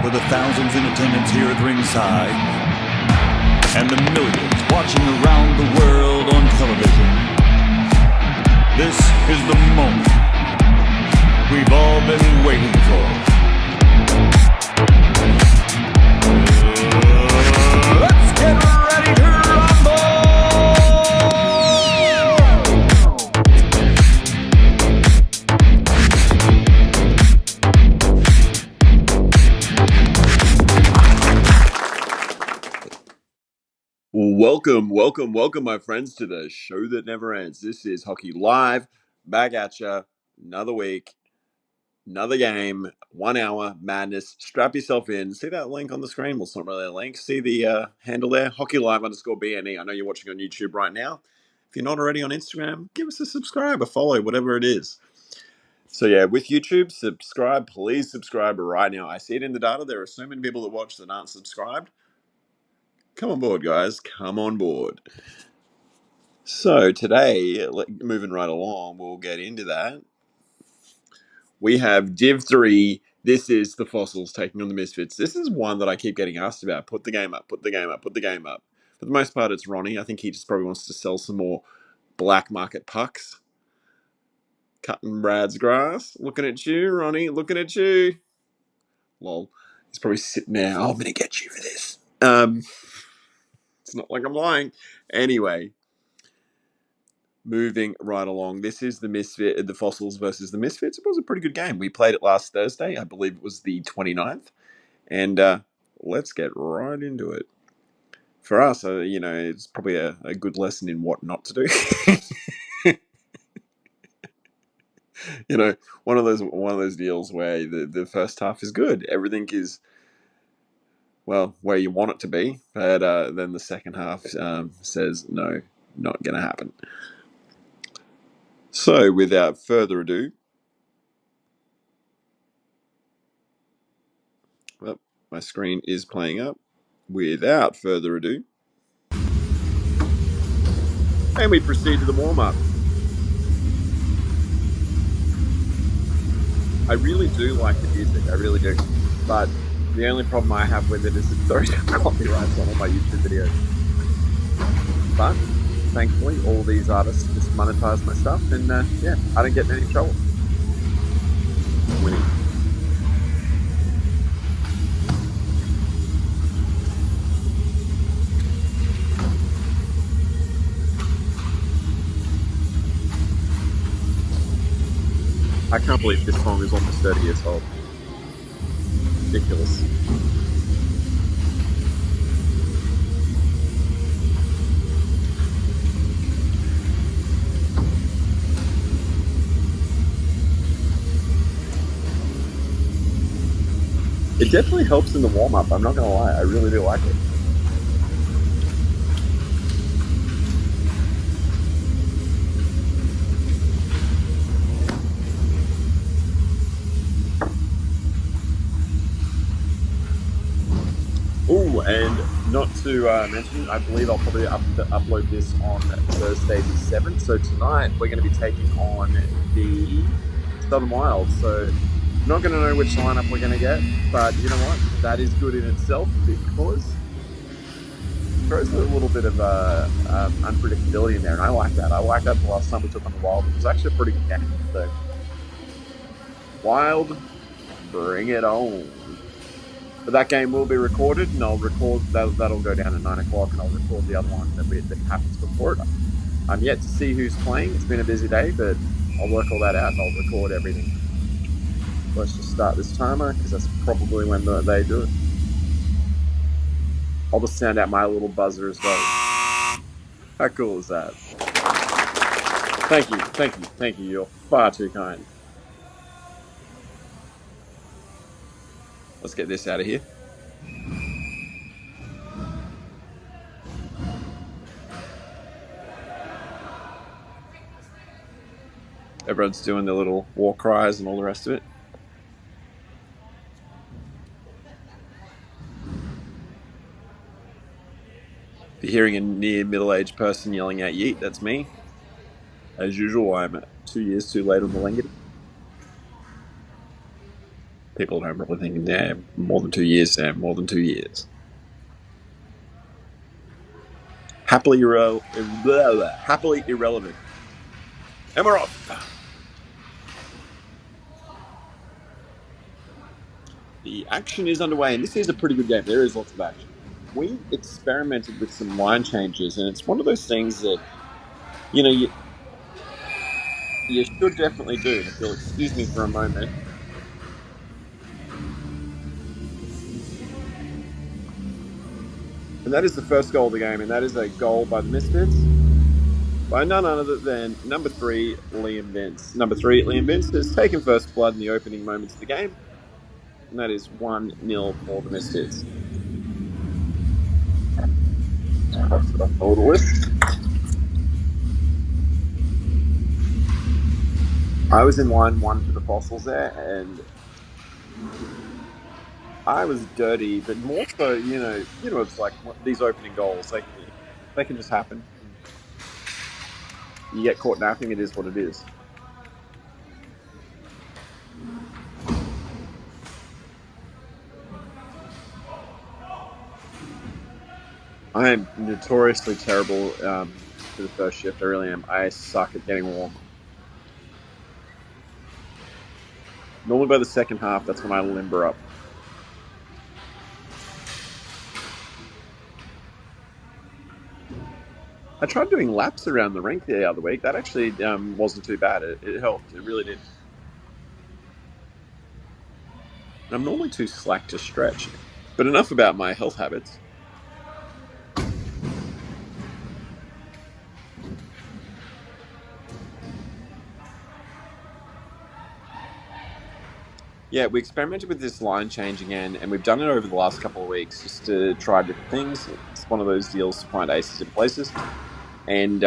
for the thousands in attendance here at ringside and the millions watching around the world on television. This is the moment we've all been waiting for. Let's get ready to rumble! Welcome, my friends, to the show that never ends. This is Hockey Live, back at ya, another week, another game, 1 hour madness. Strap yourself in. See that link on the screen? Well, it's not really a link. See the handle there, Hockey Live _BNE. I know you're watching on YouTube right now. If you're not already on Instagram, give us a subscribe, a follow, whatever it is. So yeah, with YouTube, please subscribe right now. I see it in the data. There are so many people that watch that aren't subscribed. Come on board, guys. Come on board. So today, moving right along, we'll get into that. We have Div 3. This is the Fossils taking on the Misfits. This is one that I keep getting asked about. Put the game up. For the most part, it's Ronnie. I think he just probably wants to sell some more black market pucks. Cutting Brad's grass. Looking at you, Ronnie. Looking at you. Lol. He's probably sitting there. Oh, I'm going to get you for this. It's not like I'm lying. Anyway. Moving right along, this is the Fossils versus the Misfits. It was a pretty good game. We played it last Thursday. I believe it was the 29th. And let's get right into it. For us, it's probably a good lesson in what not to do. One of those deals where the first half is good. Everything is, well, where you want it to be. But then the second half says, no, not going to happen. So, without further ado, well, my screen is playing up. Without further ado, and we proceed to the warm-up. I really do like the music, I really do. But the only problem I have with it is it throws copyrights on all my YouTube videos. But thankfully, all these artists just monetize my stuff, and I don't get in any trouble. Winning. I can't believe this song is almost 30 years old. Ridiculous. It definitely helps in the warm-up, I'm not going to lie. I really do like it. Oh, and not to mention, I believe I'll probably upload this on Thursday the 7th. So tonight we're going to be taking on the Southern Wild. So not going to know which lineup we're going to get, but you know what? That is good in itself because it throws a little bit of unpredictability in there, and I like that. I like that the last time we took on the Wild. It was actually a pretty good game. So Wild, bring it on. But that game will be recorded, and I'll record that'll go down at 9 o'clock, and I'll record the other one that happens before it. I'm yet to see who's playing. It's been a busy day, but I'll work all that out and I'll record everything. Let's just start this timer because that's probably when they do it. I'll just sound out my little buzzer as well. How cool is that? Thank you. You're far too kind. Let's get this out of here. Everyone's doing their little war cries and all the rest of it. If you're hearing a near middle-aged person yelling out yeet, that's me. As usual, I'm 2 years too late on the Langity. People are probably thinking, yeah, more than 2 years, Sam, more than 2 years. Happily irrelevant. And we're off. The action is underway, and this is a pretty good game. There is lots of action. We experimented with some line changes, and it's one of those things that, you know, you should definitely do. If you'll excuse me for a moment. And that is the first goal of the game, and that is a goal by the Misfits. By none other than number 3, Liam Vince. Number 3, Liam Vince has taken first blood in the opening moments of the game, and that is 1-0 for the Misfits. I was in line 1 for the Fossils there, and I was dirty, but more so, it's like these opening goals, they can just happen. You get caught napping, it is what it is. I am notoriously terrible for the first shift. I really am. I suck at getting warm. Normally by the second half, that's when I limber up. I tried doing laps around the rink the other week. That actually wasn't too bad. It helped. It really did. I'm normally too slack to stretch. But enough about my health habits. Yeah, we experimented with this line change again, and we've done it over the last couple of weeks just to try different things. It's one of those deals to find aces in places. And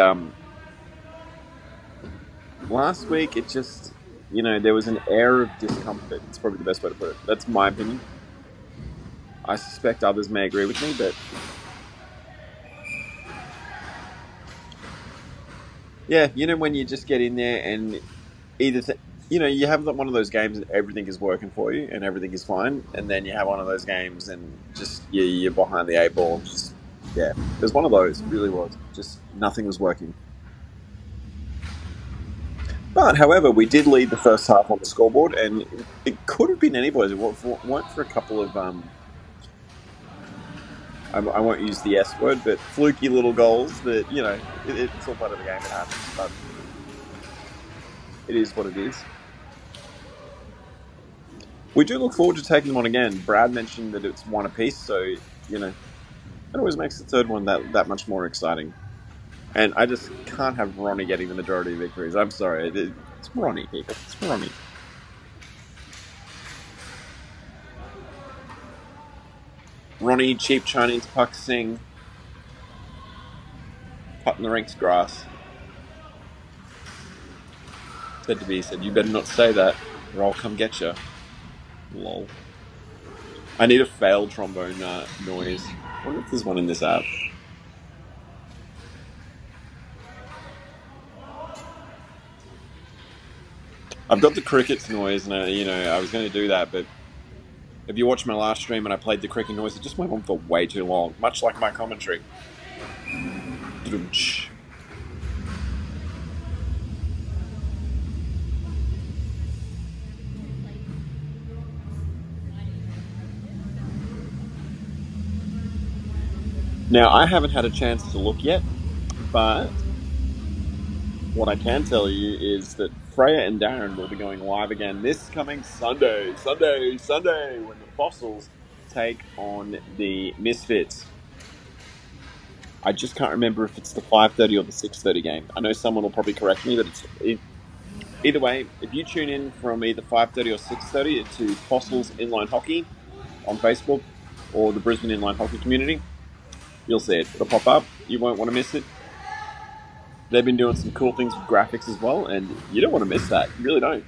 last week, it just, there was an air of discomfort. It's probably the best way to put it. That's my opinion. I suspect others may agree with me, but yeah, when you just get in there and either, you have one of those games and everything is working for you and everything is fine, and then you have one of those games and just you're behind the 8 ball. Just yeah, it was one of those. It really was. Just nothing was working. But however, we did lead the first half on the scoreboard, and it could have been anybody's. It weren't for a couple of I won't use the S word, but fluky little goals that it's all part of the game. It happens, but it is what it is. We do look forward to taking them on again. Brad mentioned that it's one apiece, so it always makes the third one that much more exciting. And I just can't have Ronnie getting the majority of victories. I'm sorry, it's Ronnie, people. It's Ronnie. Ronnie, cheap Chinese puck sing, cutting the rinks grass. Said to be said, you better not say that, or I'll come get you. Lol. I need a failed trombone noise. I wonder if there's one in this app. I've got the crickets noise, and I was going to do that, but if you watched my last stream and I played the cricket noise, it just went on for way too long, much like my commentary. Now, I haven't had a chance to look yet, but what I can tell you is that Freya and Darren will be going live again this coming Sunday, when the Fossils take on the Misfits. I just can't remember if it's the 5:30 or the 6:30 game. I know someone will probably correct me, but either way, if you tune in from either 5:30 or 6:30 to Fossils Inline Hockey on Facebook or the Brisbane Inline Hockey Community, you'll see it. It'll pop up. You won't want to miss it. They've been doing some cool things with graphics as well, and you don't want to miss that. You really don't.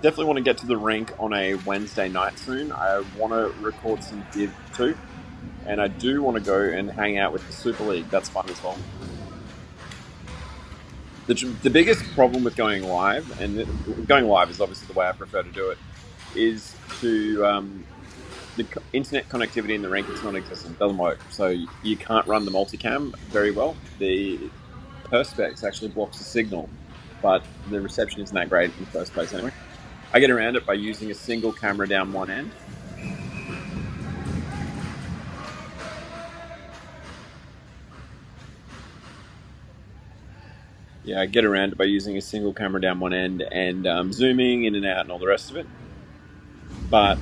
definitely want to get to the rink on a Wednesday night soon. I want to record some Div 2, and I do want to go and hang out with the Super League. That's fun as well. The biggest problem with going live, and going live is obviously the way I prefer to do it, is to the internet connectivity in the rink. It's non-existent. It doesn't work. So you can't run the multicam very well. The perspex actually blocks the signal, but the reception isn't that great in the first place anyway. I get around it by using a single camera down one end. Yeah, I get around it by using a single camera down one end and zooming in and out and all the rest of it. But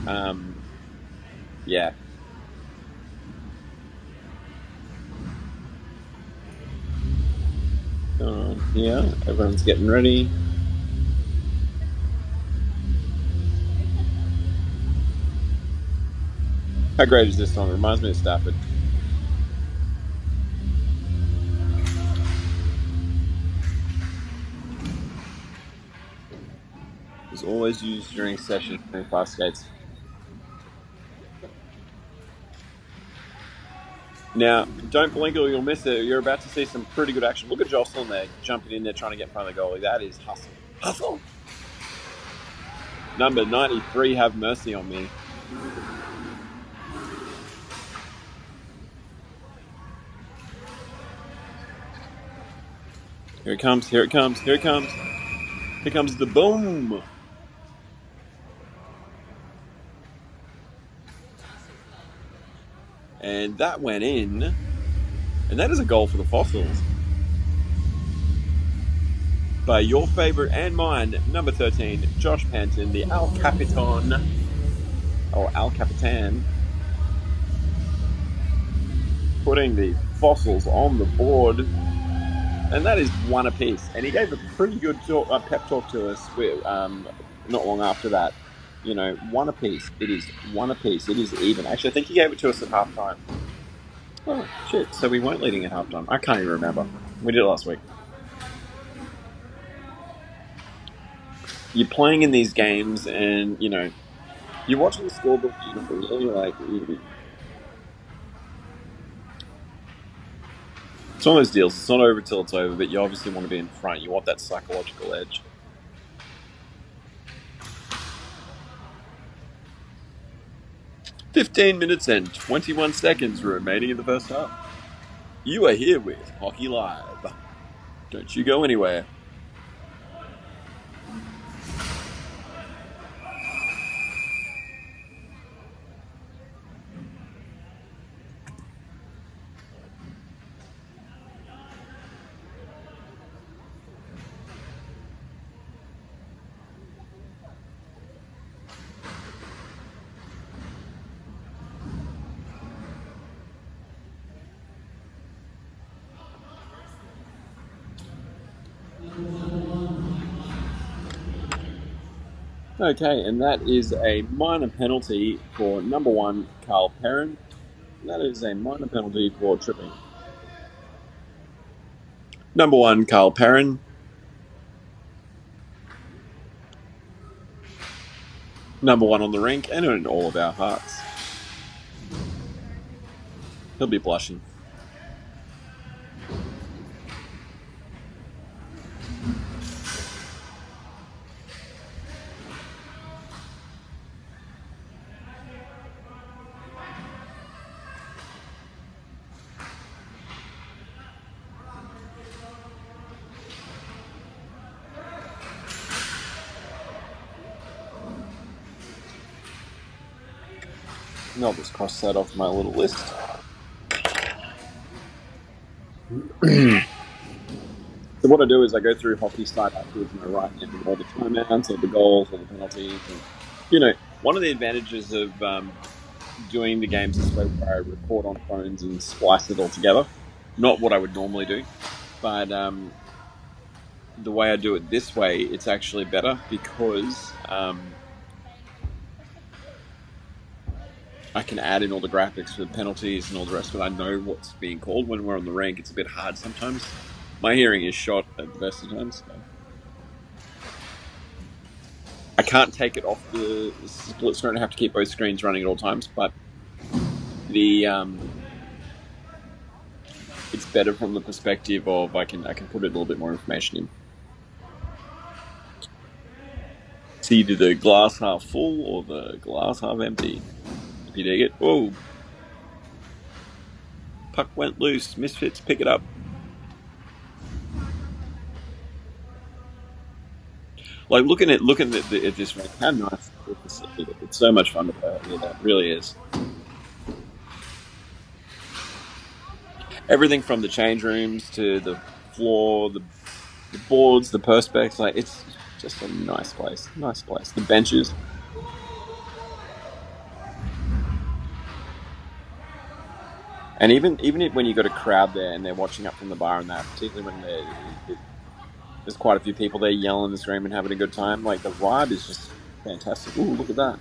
yeah. Yeah, everyone's getting ready. How great is this song? It reminds me of Stafford. It's always used during sessions during fast skates. Now, don't blink or you'll miss it. You're about to see some pretty good action. Look at Jocelyn there, jumping in there, trying to get in front of the goalie. That is hustle. Hustle! Number 93, have mercy on me. Here it comes, here it comes, here it comes. Here comes the boom. And that went in. And that is a goal for the Fossils. By your favorite and mine, number 13, Josh Panton, the Al Capitan, or Al Capitan, putting the Fossils on the board. And that is one apiece. And he gave a pretty good pep talk to us not long after that. You know, one apiece. It is one apiece. It is even. Actually, I think he gave it to us at halftime. Oh, shit. So we weren't leading at halftime. I can't even remember. We did it last week. You're playing in these games and, you know, you're watching the scoreboard beautifully and you're like, it's one of those deals. It's not over till it's over, but you obviously want to be in front. You want that psychological edge. "15 minutes and 21 seconds remaining in the first half. You are here with Hockey Live. Don't you go anywhere." Okay, and that is a minor penalty for number 1, Carl Perrin. That is a minor penalty for tripping. Number 1, Carl Perrin. Number 1 on the rink and in all of our hearts. He'll be blushing. And I'll just cross that off my little list. So what I do is I go through hockey site afterwards and I write down all the timeouts, all the goals, all the penalties. And, you know, one of the advantages of doing the games this way where I record on phones and splice it all together, not what I would normally do, but the way I do it this way, it's actually better because I can add in all the graphics for the penalties and all the rest of it. I know what's being called when we're on the rink. It's a bit hard sometimes. My hearing is shot at the best of times. So. can't take it off the split screen. I have to keep both screens running at all times. But the it's better from the perspective of I can put a little bit more information in. See either the glass half full or the glass half empty. If you dig it. Whoa. Puck went loose. Misfits, pick it up. Like looking at this rink, how nice is the facility? It's so much fun to play out here. That really is. Everything from the change rooms to the floor, the boards, the perspex, like it's just a nice place. Nice place. The benches. And even when you got a crowd there and they're watching up from the bar and that, particularly when there's quite a few people there yelling and screaming and having a good time, like the vibe is just fantastic. Ooh, look at that.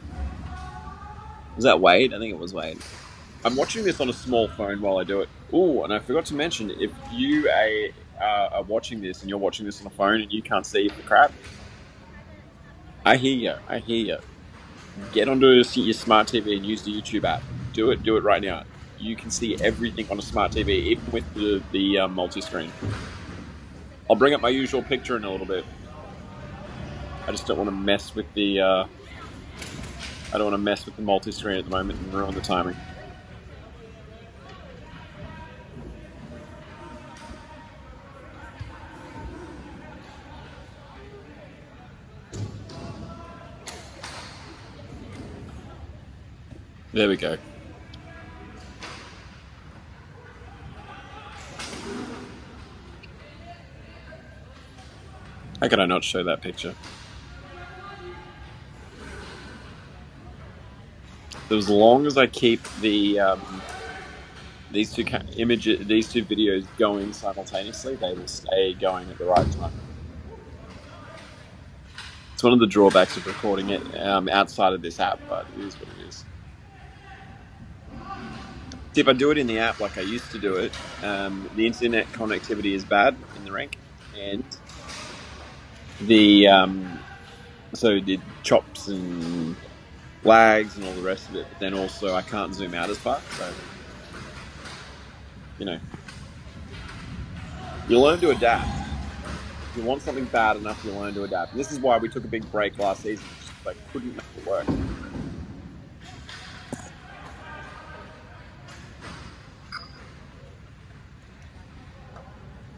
Was that Wade? I think it was Wade. I'm watching this on a small phone while I do it. Ooh, and I forgot to mention, if you are watching this and you're watching this on a phone and you can't see the crap, I hear you. I hear you. Get onto your smart TV and use the YouTube app. Do it right now. You can see everything on a smart TV, even with the multi-screen. I'll bring up my usual picture in a little bit. I just don't want to mess with the. I don't want to mess with the multi-screen at the moment and ruin the timing. There we go. How could I not show that picture? So as long as I keep the these two videos going simultaneously, they will stay going at the right time. It's one of the drawbacks of recording it outside of this app, but it is what it is. If I do it in the app like I used to do it, the internet connectivity is bad in the rank, and the so the chops and lags and all the rest of it. But then also I can't zoom out as far, so you learn to adapt. If you want something bad enough, you learn to adapt. And this is why we took a big break last season. I couldn't make it work.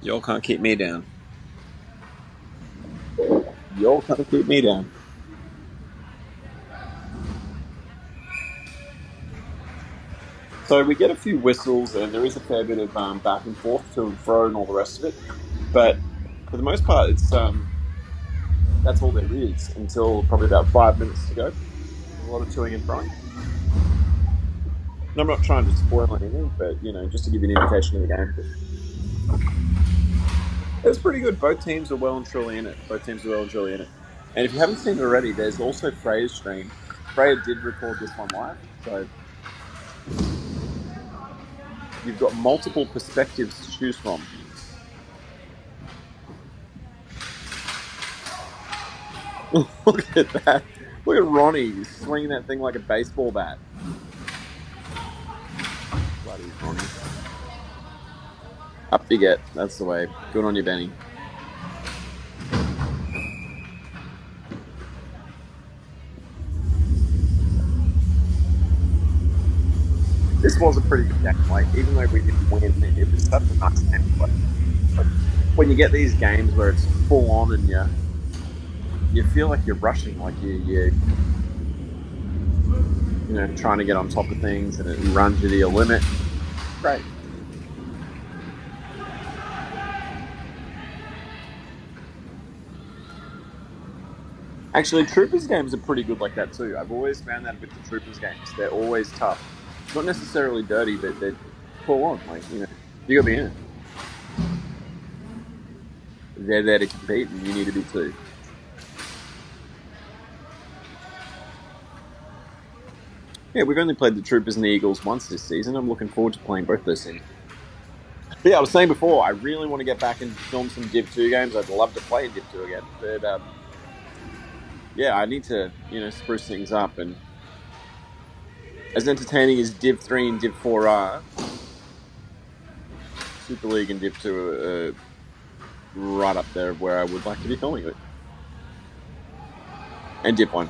Y'all can't keep me down. Y'all can't keep me down. So we get a few whistles, and there is a fair bit of back and forth, to and fro, and all the rest of it. But for the most part, it's that's all there is until probably about 5 minutes to go. A lot of toing and froing. And I'm not trying to spoil anything, but just to give you an indication of the game. It's pretty good. Both teams are well and truly in it. And if you haven't seen it already, there's also Freya's stream. Freya did record this one live, so you've got multiple perspectives to choose from. Look at that. Look at Ronnie swinging that thing like a baseball bat. Bloody Ronnie. Up you get. That's the way. Good on you, Benny. This was a pretty good game. Like, even though we didn't win, it was such a nice game. But when you get these games where it's full on and you feel like you're rushing, like you're trying to get on top of things, and it runs you to your limit. Great. Actually, Troopers games are pretty good like that too. I've always found that with the Troopers games. They're always tough. Not necessarily dirty, but they're full on. Like, you gotta be in it. They're there to compete, and you need to be too. Yeah, we've only played the Troopers and the Eagles once this season. I'm looking forward to playing both those teams. But yeah, I was saying before, I really want to get back and film some Div 2 games. I'd love to play Div 2 again. But yeah, I need to, spruce things up. And as entertaining as Div 3 and Div 4 are, Super League and Div 2 are right up there where I would like to be filming it. And Div 1.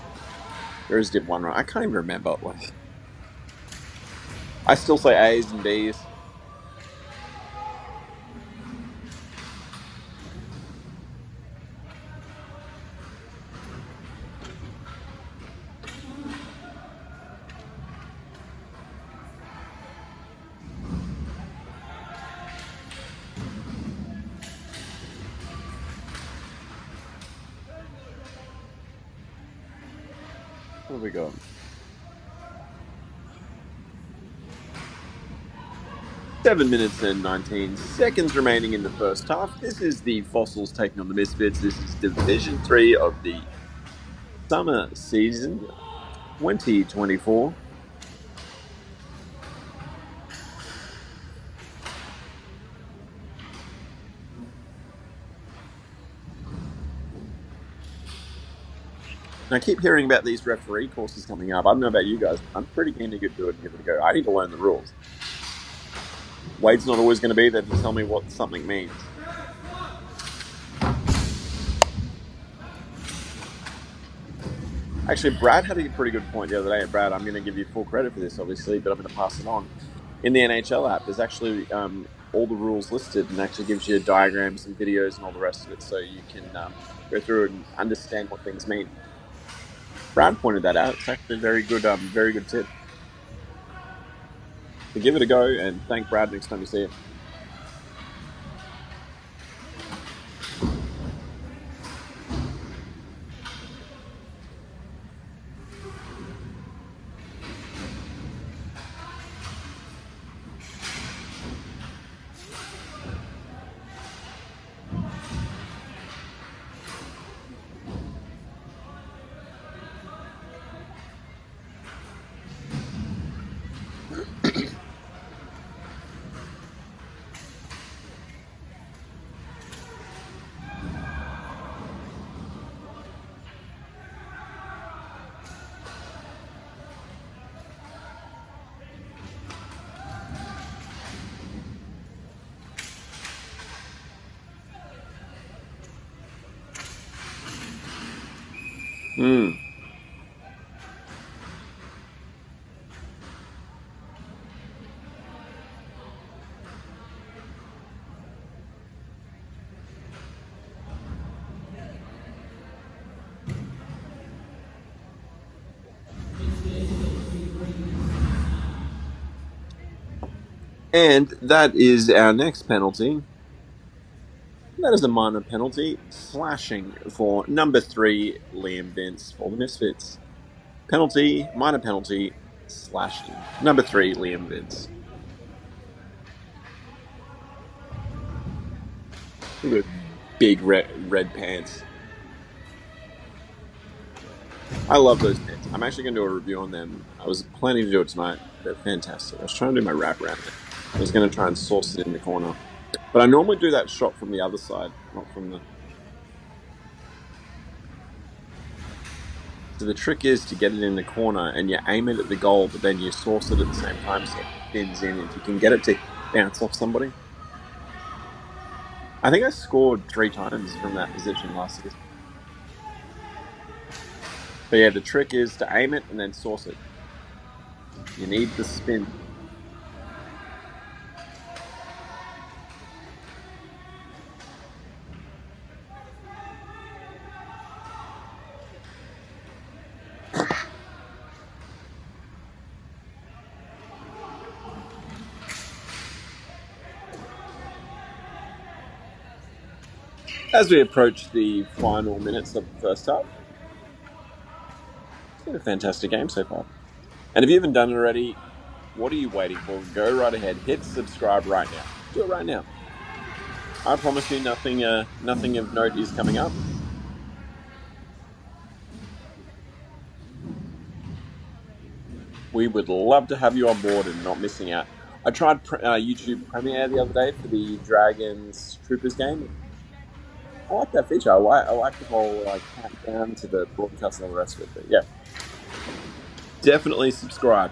There is Div 1, right? I can't even remember. Like, I still say A's and B's. What have we got? 7 minutes and 19 seconds remaining in the first half. This is the Fossils taking on the Misfits. This is Division 3 of the summer season 2024. And I keep hearing about these referee courses coming up. I don't know about you guys. I'm pretty keen to do it and give it a go. I need to learn the rules. Wade's not always going to be there to tell me what something means. Actually, Brad had a pretty good point the other day. Brad, I'm going to give you full credit for this, obviously, but I'm going to pass it on. In the NHL app, there's actually all the rules listed, and actually gives you diagrams and videos and all the rest of it, so you can go through and understand what things mean. Brad pointed that out. It's actually a very good tip. So give it a go, and thank Brad next time you see it. Hmm. And that is our next penalty. That is a minor penalty. Slashing for number 3, Liam Vince for the Misfits. Penalty, minor penalty, slashing. Number 3, Liam Vince. Look at those big red pants. I love those pants. I'm actually going to do a review on them. I was planning to do it tonight. They're fantastic. I was trying to do my wrap around it. I was going to try and source it in the corner. But I normally do that shot from the other side, not from the... So the trick is to get it in the corner and you aim it at the goal, but then you source it at the same time so it spins in. If you can get it to bounce off somebody. I think I scored 3 times from that position last season. But yeah, the trick is to aim it and then source it. You need the spin. As we approach the final minutes of the first half, it's been a fantastic game so far. And if you haven't done it already, what are you waiting for? Go right ahead, hit subscribe right now. Do it right now. I promise you, nothing of note is coming up. We would love to have you on board and not missing out. I tried YouTube Premiere the other day for the Dragons Troopers game. I like that feature. I like the whole countdown to the broadcast and all the rest of it. But yeah, definitely subscribe.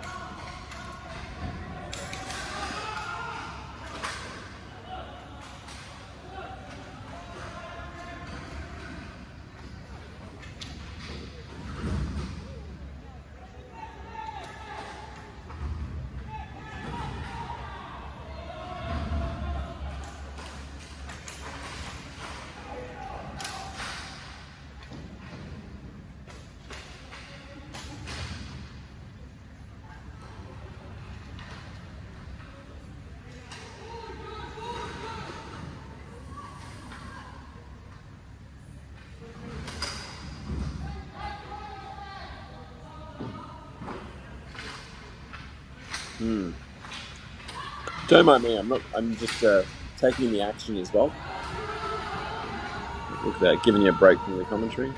Hmm. Don't mind me. I'm not. I'm just taking the action as well. Look at that, giving you a break from the commentary.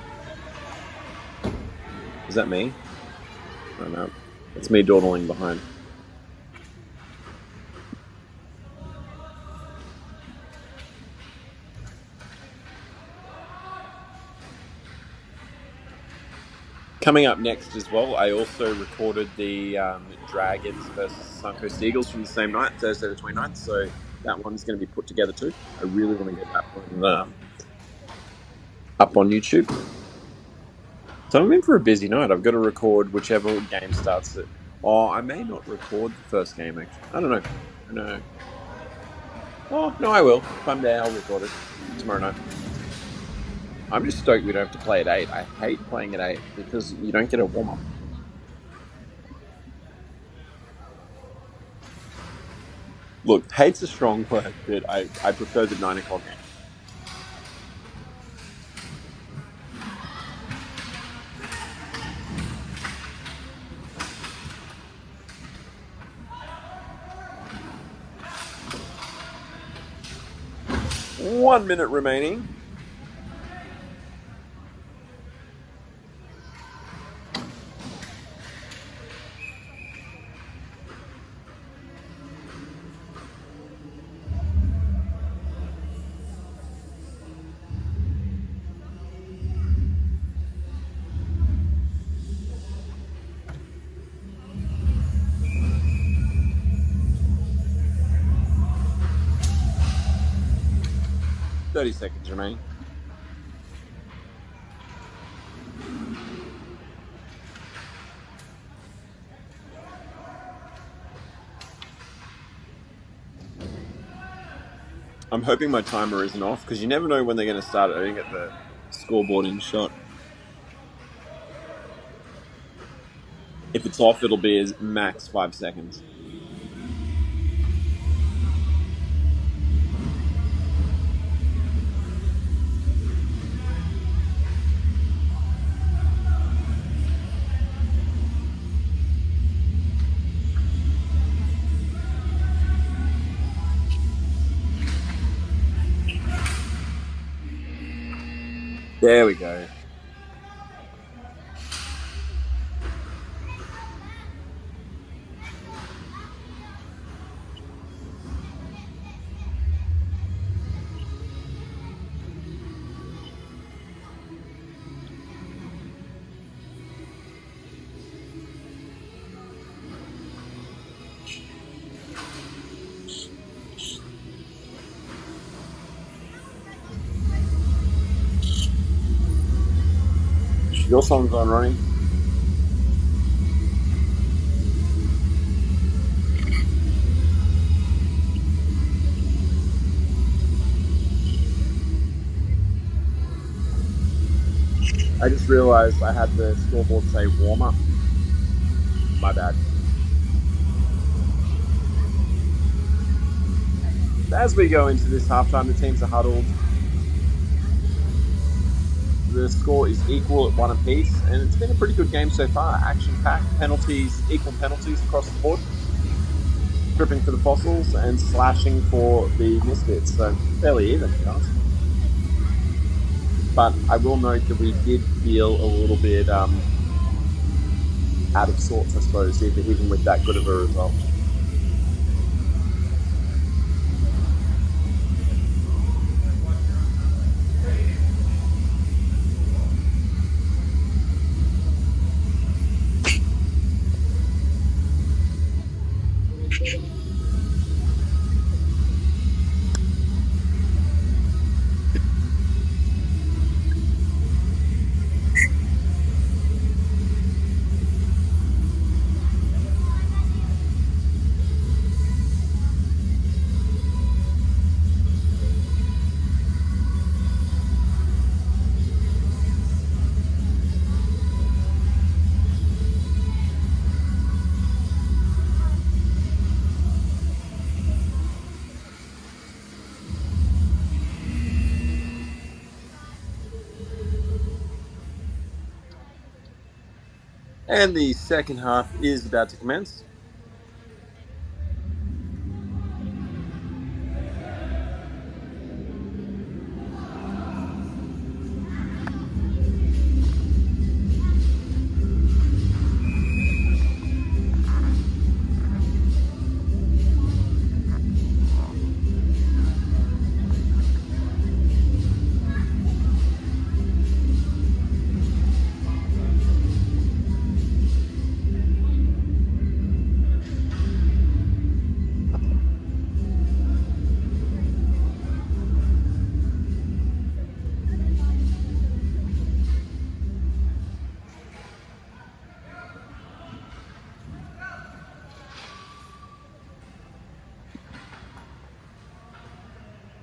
Is that me? Oh no, it's me dawdling behind. Coming up next as well, I also recorded the Dragons versus Suncoast Eagles from the same night, Thursday the 29th. So that one's going to be put together too. I really want to get that one up on YouTube. So I'm in for a busy night. I've got to record whichever game starts it. Oh, I may not record the first game, actually. I don't know. No. Oh, no, I will. If I'm there, I'll record it tomorrow night. I'm just stoked we don't have to play at 8. I hate playing at 8 because you don't get a warm up. Look, hate's a strong word, but I prefer the 9 o'clock game. One minute remaining. $30 remaining. I'm hoping my timer isn't off because you never know when they're going to start it. I didn't get the scoreboard in shot. If it's off, it'll be as max 5 seconds. There we go. Your song's on, Ronnie. I just realized I had the scoreboard say warm up. My bad. As we go into this halftime, the teams are huddled. The score is equal at 1 apiece, and it's been a pretty good game so far. Action-packed, penalties, equal penalties across the board. Tripping for the Fossils and slashing for the Misfits, so fairly even, to be honest. But I will note that we did feel a little bit out of sorts, I suppose, even with that good of a result. And the second half is about to commence.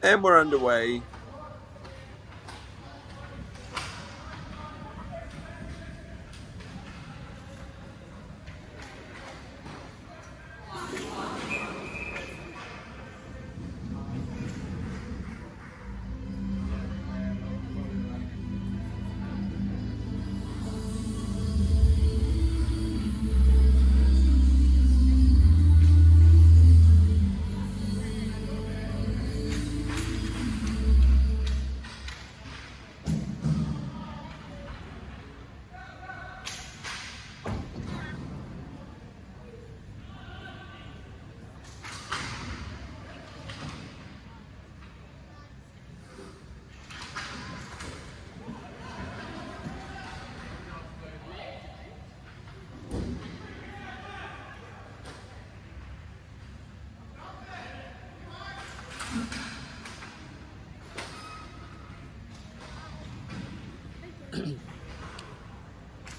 And we're underway.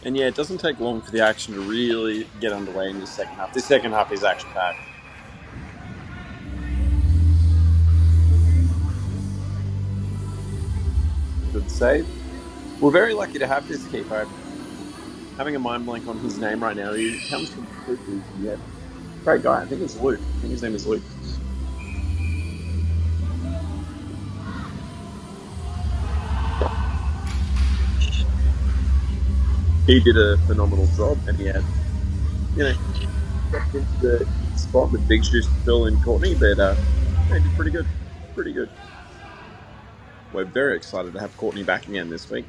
And yeah, it doesn't take long for the action to really get underway in the second half. The second half is action-packed. Good save. We're very lucky to have this keeper. Having a mind blank on his name right now. He comes from Clippers. Yeah, great guy. I think it's Luke. I think his name is Luke. He did a phenomenal job, and he had, stepped into the spot with big shoes to fill in Courtney, but he did pretty good. Pretty good. We're very excited to have Courtney back again this week.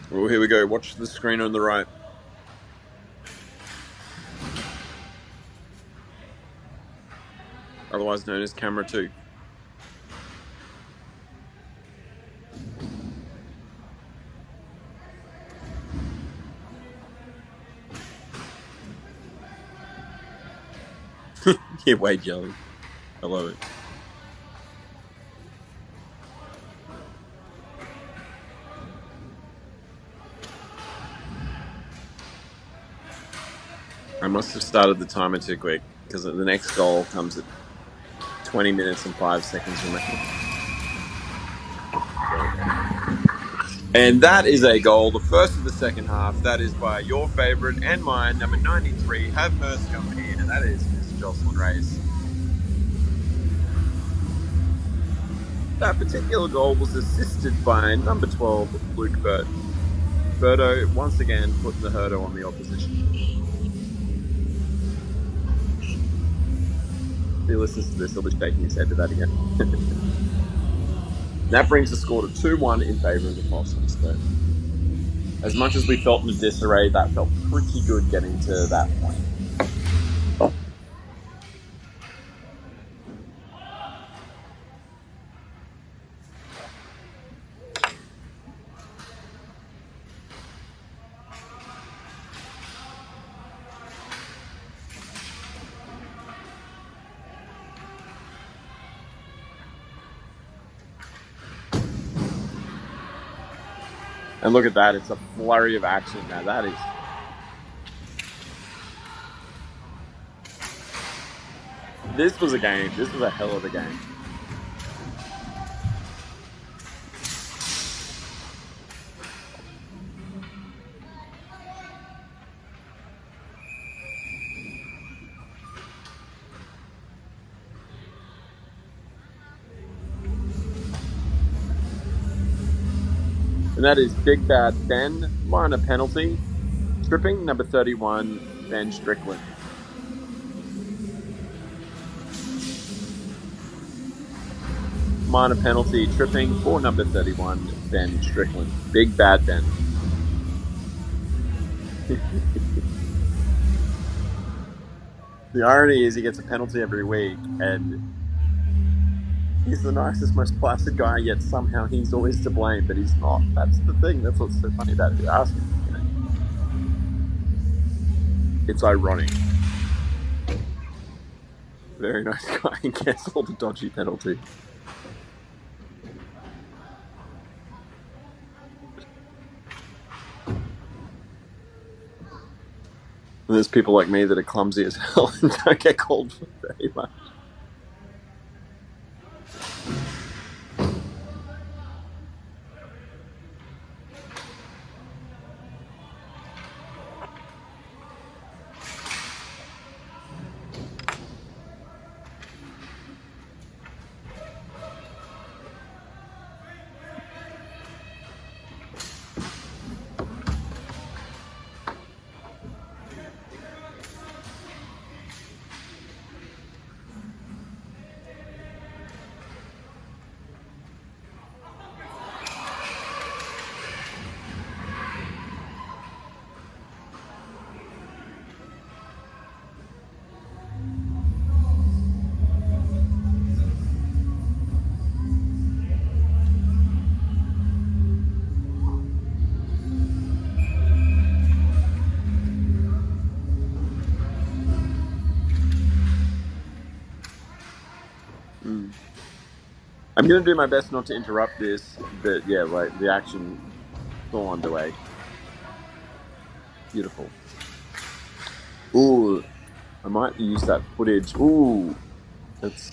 Well, here we go. Watch the screen on the right. Otherwise known as camera 2. Yeah, Wade Jelly. I love it. I must have started the timer too quick because the next goal comes at 20 minutes and 5 seconds remaining. And that is a goal, the first of the second half. That is by your favourite and mine, number 93. Have mercy on me, and that is Miss Jocelyn Race. That particular goal was assisted by number 12, Luke Burt. Berto once again putting the hurdle on the opposition. If he listens to this, he'll be shaking his head to that again. That brings the score to 2-1 in favour of the Possums. So, as much as we felt in disarray, that felt pretty good getting to that point. And look at that. It's a flurry of action. Now that is... This was a game. This was a hell of a game. And that is Big Bad Ben, minor penalty. Tripping, number 31, Ben Strickland. Minor penalty, tripping for number 31, Ben Strickland. Big Bad Ben. The irony is he gets a penalty every week, and he's the nicest, most placid guy, yet somehow he's always to blame, but he's not. That's the thing. That's what's so funny about it. You ask him, you know. It's ironic. Very nice guy and gets all the dodgy penalty. And there's people like me that are clumsy as hell and don't get called for very much. I'm going to do my best not to interrupt this, but yeah, like the action is all underway. Beautiful. Ooh, I might use that footage. Ooh, that's...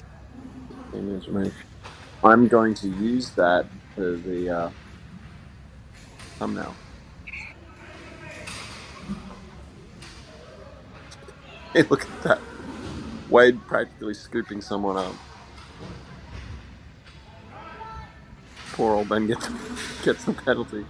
I'm going to use that for the thumbnail. Hey, look at that. Wade practically scooping someone up. Poor old Ben gets the penalty.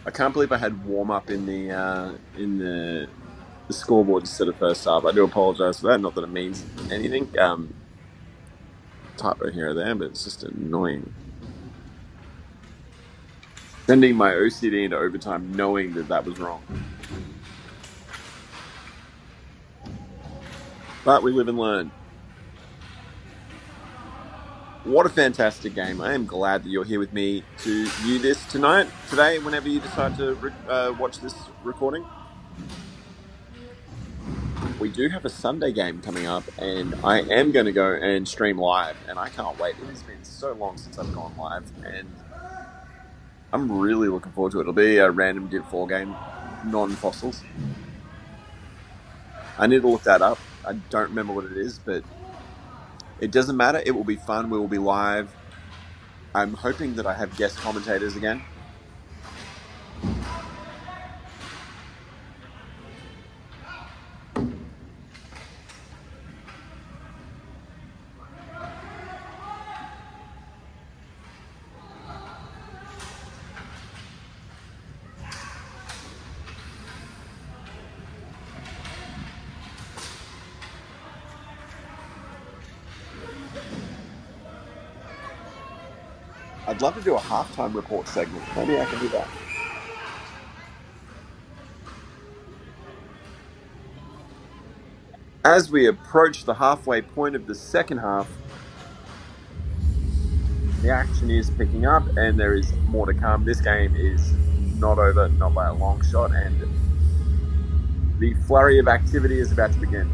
I can't believe I had warm up in the scoreboard instead of first half. I do apologise for that. Not that it means anything. Typo here or there, but it's just annoying. Sending my OCD into overtime, knowing that was wrong. But we live and learn. What a fantastic game. I am glad that you're here with me to view this today, whenever you decide to watch this recording. We do have a Sunday game coming up, and I am going to go and stream live, and I can't wait. It has been so long since I've gone live, and I'm really looking forward to it. It'll be a random Div 4 game, non-fossils. I need to look that up. I don't remember what it is, but it doesn't matter. It will be fun. We will be live. I'm hoping that I have guest commentators again. I'd love to do a halftime report segment. Maybe I can do that. As we approach the halfway point of the second half, the action is picking up and there is more to come. This game is not over, not by a long shot, and the flurry of activity is about to begin.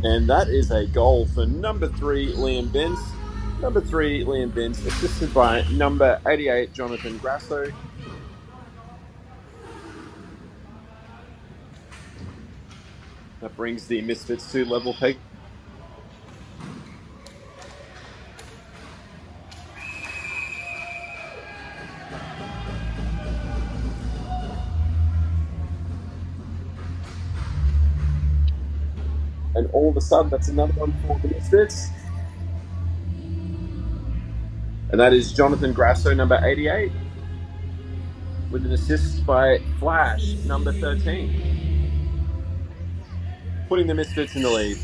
And that is a goal for number 3, Liam Vince. Number 3, Liam Vince, assisted by number 88, Jonathan Grasso. That brings the Misfits to level peg. And all of a sudden, that's another one for the Misfits. And that is Jonathan Grasso, number 88, with an assist by Flash, number 13, putting the Misfits in the lead.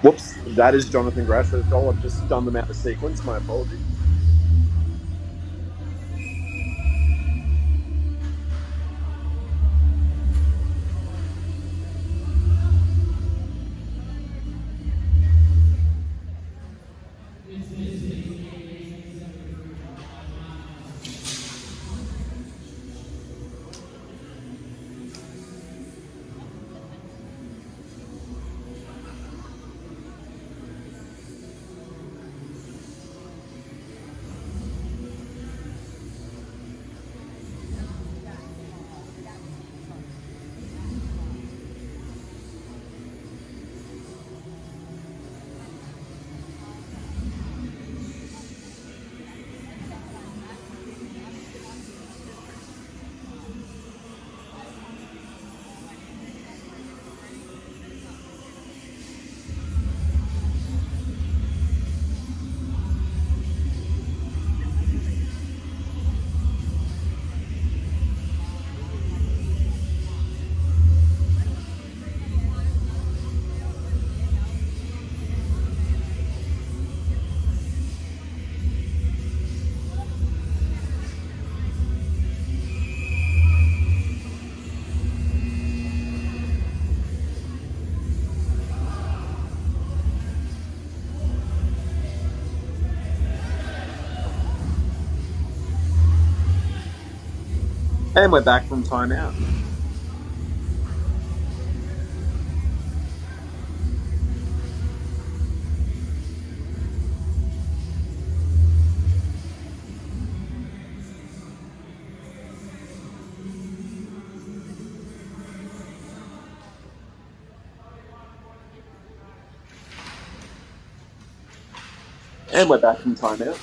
Whoops, that is Jonathan Grasso's goal. I've just done them out of sequence. My apologies. And we're back from timeout. And we're back from timeout.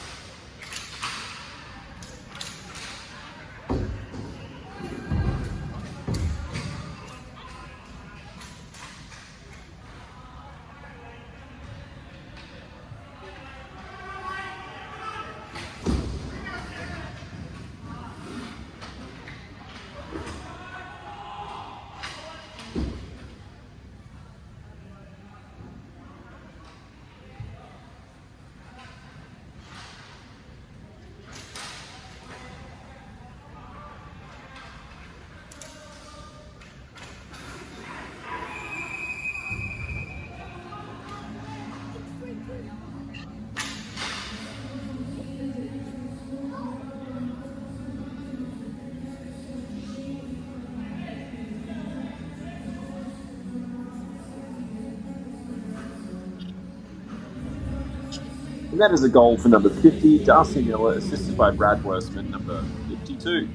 And that is a goal for number 50, Darcy Miller, assisted by Brad Worstman, number 52.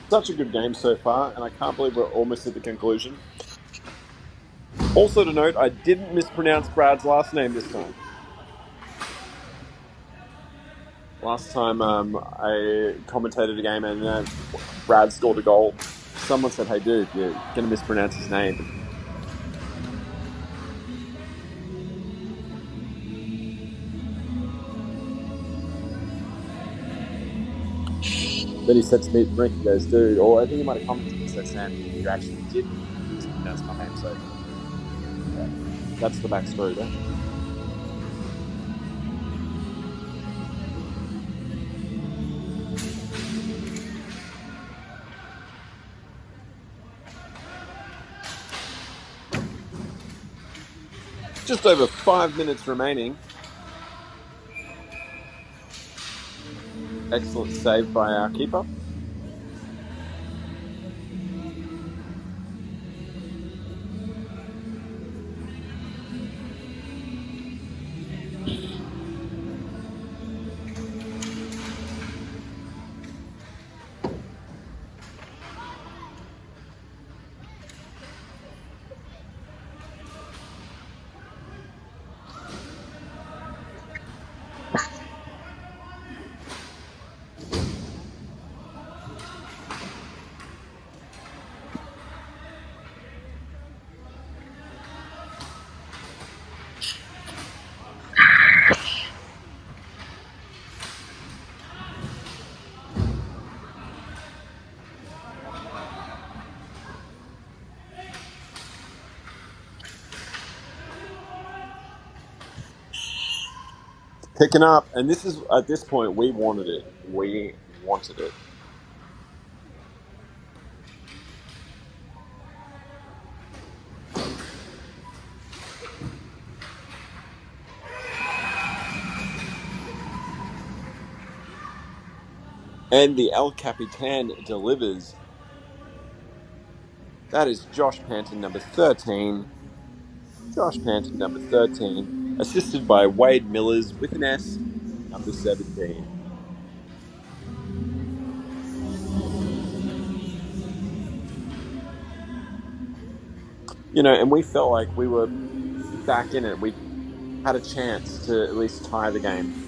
Such a good game so far, and I can't believe we're almost at the conclusion. Also to note, I didn't mispronounce Brad's last name this time. Last time I commentated a game and Brad scored a goal. Someone said, "Hey, dude, you're going to mispronounce his name." Then he said to me at the drink, he goes, "Dude," or I think he might have commented and said, "Sam, you actually did mispronounce my name." So yeah, that's the backstory there. Just over 5 minutes remaining. Excellent save by our keeper. Picking up, and this is at this point we wanted it. We wanted it. And the El Capitan delivers. That is Josh Panton, number 13. Josh Panton, number 13. Assisted by Wade Millers with an S, number 17. And we felt like we were back in it. We had a chance to at least tie the game.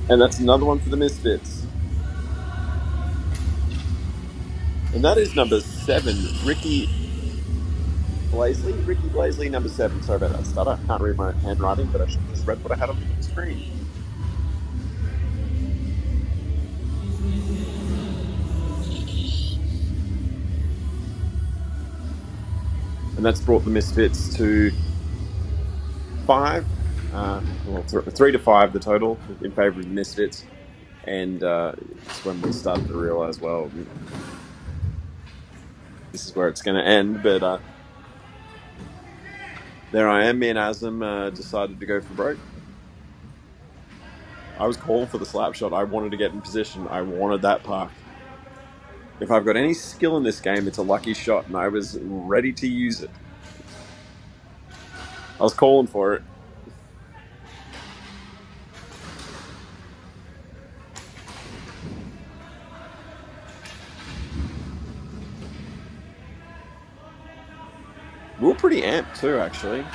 And that's another one for the Misfits. And that is number 7, Ricky Blaisley. Ricky Blaisley, number 7. Sorry about that stutter. Can't read my own handwriting, but I should have just read what I had on the screen. And that's brought the Misfits to 5. 3 to 5 the total in favour of the Misfits. And it's when we started to realise, well, this is where it's going to end. But there I am. Me and Azam decided to go for broke. I was calling for the slap shot. I wanted to get in position. I wanted that puck. If I've got any skill in this game, it's a lucky shot, and I was ready to use it. I was calling for it. We were pretty amped too, actually.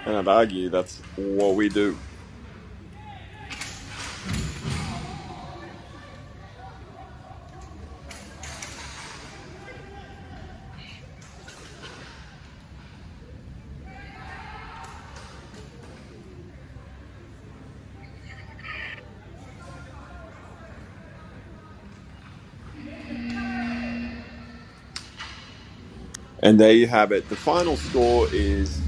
And I'd argue that's what we do. And there you have it. The final score is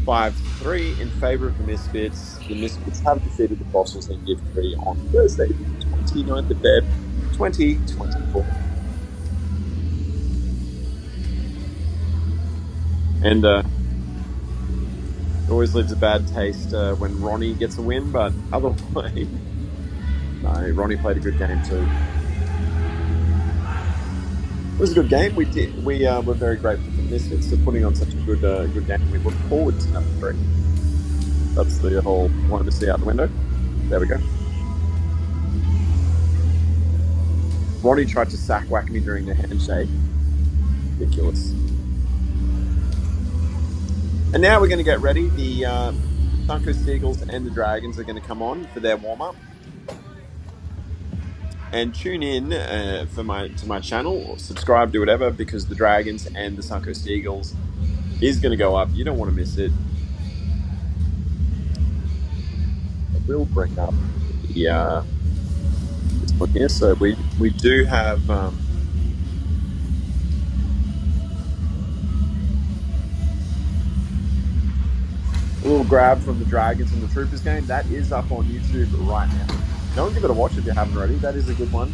5-3 in favor of the Misfits. The Misfits have defeated the Fossils in Gift Tree on Thursday, the 29th of Feb, 2024. And it always leaves a bad taste when Ronnie gets a win, but otherwise, no, Ronnie played a good game too. It was a good game. We were very grateful for the Misfits for putting on such a good game. We look forward to number 3. That's the whole diplomacy out the window. There we go. Ronnie tried to sack whack me during the handshake. Ridiculous. And now we're going to get ready. The Sunco Seagulls and the Dragons are going to come on for their warm up. And tune in to my channel, or subscribe, do whatever, because the Dragons and the Sunco Seagulls is going to go up. You don't want to miss it. I will bring up the this one here. So we do have a little grab from the Dragons and the Troopers game. That is up on YouTube right now. Go and give it a watch if you haven't already. That is a good one.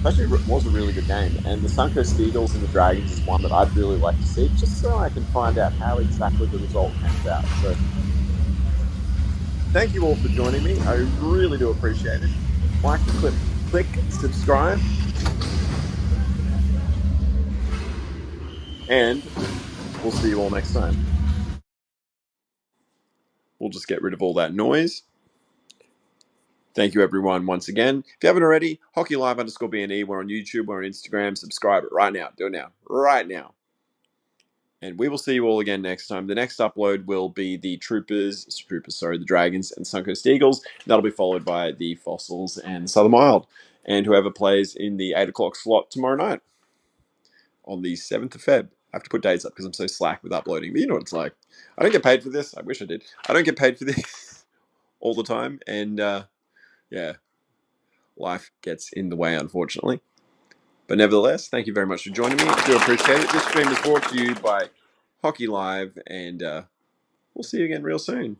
Actually, it was a really good game, and the Sunco Seagulls and the Dragons is one that I'd really like to see, just so I can find out how exactly the result came about. So, thank you all for joining me. I really do appreciate it. Like the clip, click subscribe, and we'll see you all next time. We'll just get rid of all that noise. Thank you, everyone, once again. If you haven't already, HockeyLive_BNE. We're on YouTube, we're on Instagram. Subscribe it right now. Do it now. Right now. And we will see you all again next time. The next upload will be the the Dragons and Sunco Seagulls. That'll be followed by the Fossils and the Southern Wild. And whoever plays in the 8 o'clock slot tomorrow night on the 7th of Feb. I have to put dates up because I'm so slack with uploading. But you know what it's like. I don't get paid for this. I wish I did. I don't get paid for this all the time. And yeah, life gets in the way, unfortunately. But nevertheless, thank you very much for joining me. I do appreciate it. This stream is brought to you by Hockey Live, and we'll see you again real soon.